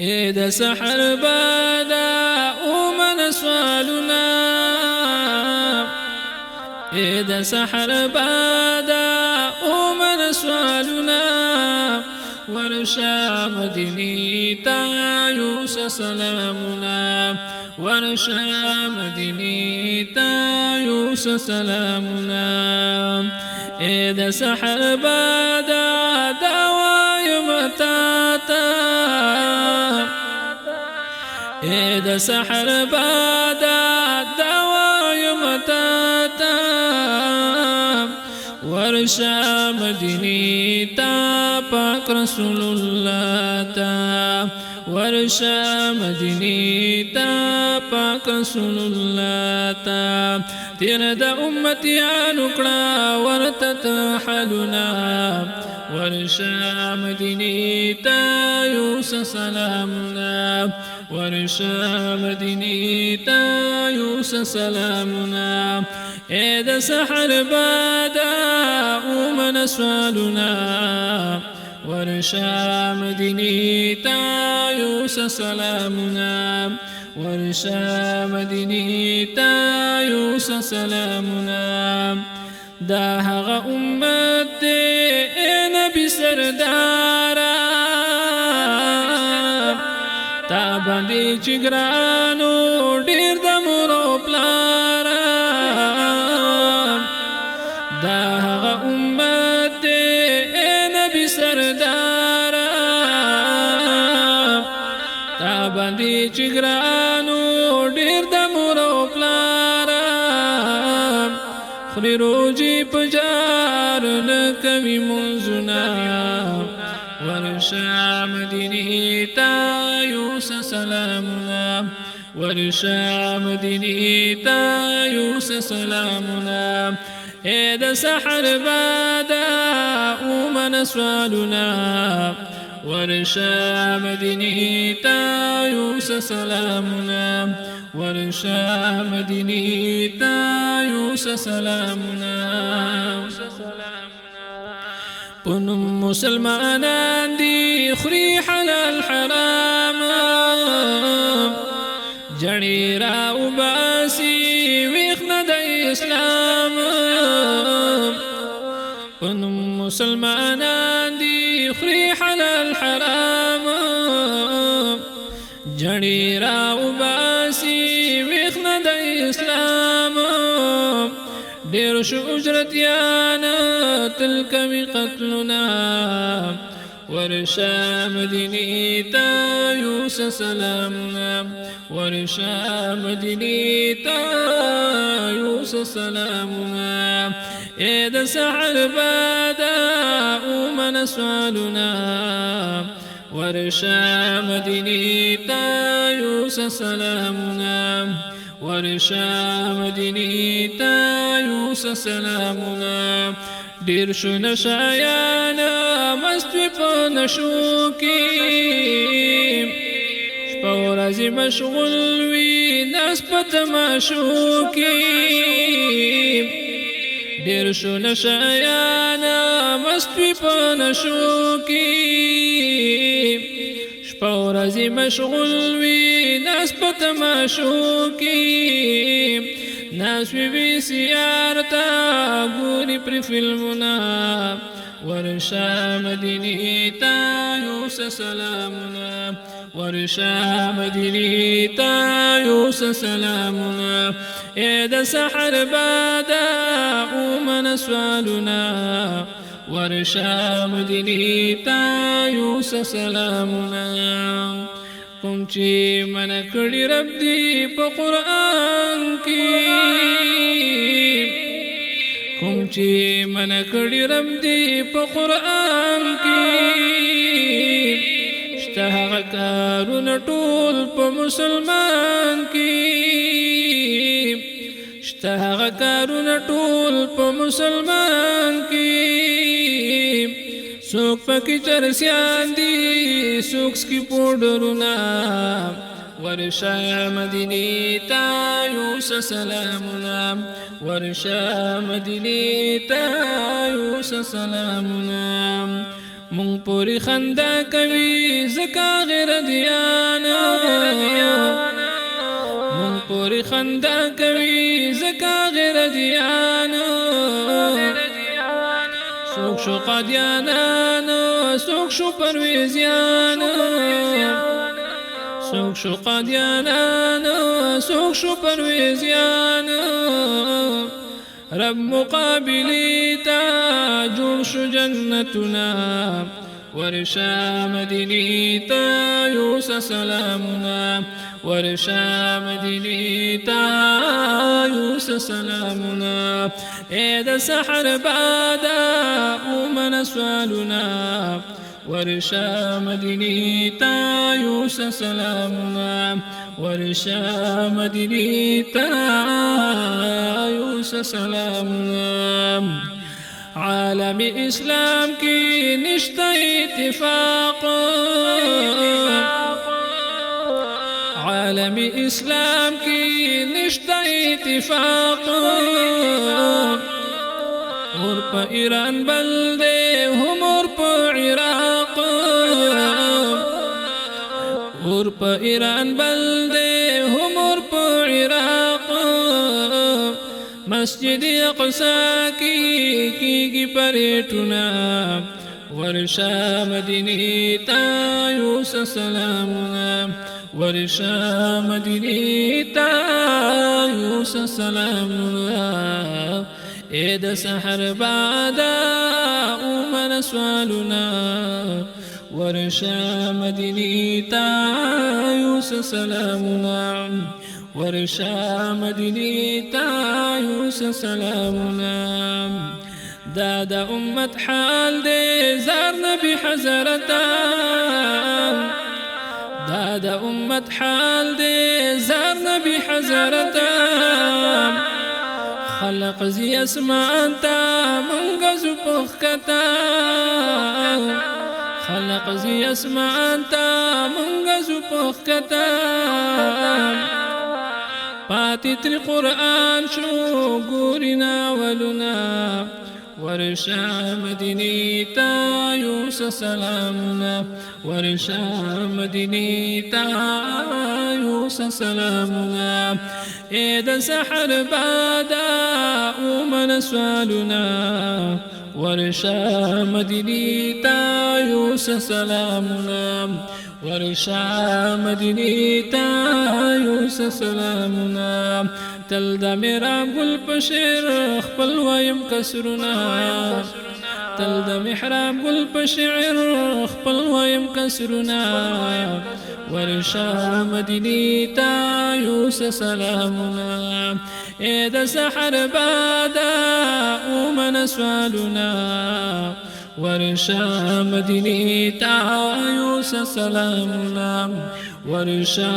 اے د سحر بادا اومن سوالنا اے د سحر بادا اومن سوالنا ورشا مدینی تا یوس سلامنا ورشا مدینی تا یوس سلامنا اے د سحر بادا دوائی متاتا اے د سحر بادا دوائی متاتا ورشا مدینی تا پاک رسول اللہ تا ورشا مدینی تا پاک رسول اللہ تا تیر دا امتیان اکڑا ورتت حلنا ورشا مدینی تا یوس سلامنا ورشا مدینی تا یوس سلامنا اے د سحر بادا اومن سوالنا ورشا مدینی تا یوس سلامنا ورشا مدینی تا یوس سلامنا دا هغه امت اے نبی سردارا تا باندې چګرانو ډیر د مور پلارا دا هغه امت اے نبی سردارا تا باندې چګرانو ډیر د مور پلارا خوري روجي پجار نکوي منزنا ورشا مدینی تا یوس سلامنا ورشا مدینی تا یوس سلامنا اے د سحر بادا اومن سوالنا ورشا مدینی تا یوس سلامنا ورشا مدینی تا یوس سلامنا پنم مسلمانان دی خری حلال حرام جڑی راو باسی ویخنا د اسلام پنم مسلمانان دی خری حلال حرام جڑی راو باسی ویخنا د اسلام دیر شو اجرتیانا تلکوی قتلنا ورشا مدینی تا یوس سلامنا ورشا مدینی تا یوس سلامنا اے د سحر بادا اومن سوالنا ورشا مدینی تا یوس سلامنا ورشا مدینی تا یوس سلامنا دیر شو نشایانا مستوی پا نشو کی شپا و رازی مشغول وی ناس پا تماشو کی دیر شو نشایانا مستوی پا نشو کی شپا و رازی مشغول وی ناس پا تماشو کی ناس وی سیارتا گوری پر فلمنا ورشا مدینی تا یوس سلامنا ورشا مدینی تا یوس سلامنا اے د سحر بادا اومن سوالنا ورشا مدینی تا یوس سلامنا کوم چې من کړي رب دی په قرآن کې کوم چې من کړي رب دی په قرآن کې شته هغه کارونه ټول په مسلمان کې شته هغه کارونه ټول په مسلمان کې سوک پکی چرسیان دی سوک سکی پوڈرونا ورشا مدینی تا یوس سلامنا ورشا مدینی تا یوس سلامنا مونږ پورې خندا کوي ځکه غیرتیان مونږ پورې خندا کوي ځکه غیرتیان څوک شو قادیانان څوک شو پرویزیان څوک شو قادیانان څوک شو پرویزیان رب مقابلی تا جوړ شو جنتنا ورشا مدینی تا یوس سلامنا ورشا مدینی تا یوس سلامنا اے د سحر بادا اومن سوالنا ورشا مدینی تا یوس سلامنا ورشا مدینی تا یوس سلامنا عالم اسلام کی نشتا اتفاق عالم اسلام کی نشتا اتفاق اور پا ایران بلدے ہم اور پا عراق اور پا ایران بلدے ہم اور پا عراق مسجد اقصا کی پریٹنا ورشا مدینی تا یوس سلامنا ورشا مدینی تا یوس سلامنا اے د سحر بادا اومن سوالنا ورشا مدینی تا یوس سلامنا ورشا مدینی تا یوس سلامنا دا دا امت حال دے زار نبی حضرتا دا دا امت حال دے زار نبی حضرتا خلق زی اسمان تا منگزو پخکتا خلق زی اسمان تا منگزو پخکتا پاتی تر قرآن شو گورنا ولنا ورشا مدینی تا یوس سلامنا ورشا مدینی تا یوس سلامنا اے د سحر بادا اومن سوالنا ورشا مدینی تا یوس سلامنا ورشا مدینی تا یوس سلامنا تل دا میرا گل پشیر خپل وایم کسرنا تل دا محراب گل پشیر خپل وایم کسرنا ورشا مدینی تا یوس سلامنا اے دا سحر بادا اومن سوالنا ورشا مدینی تا یوس سلامنا ورشا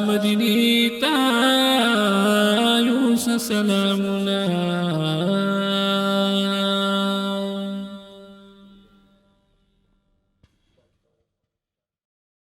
مدینی تا یوس سلامنا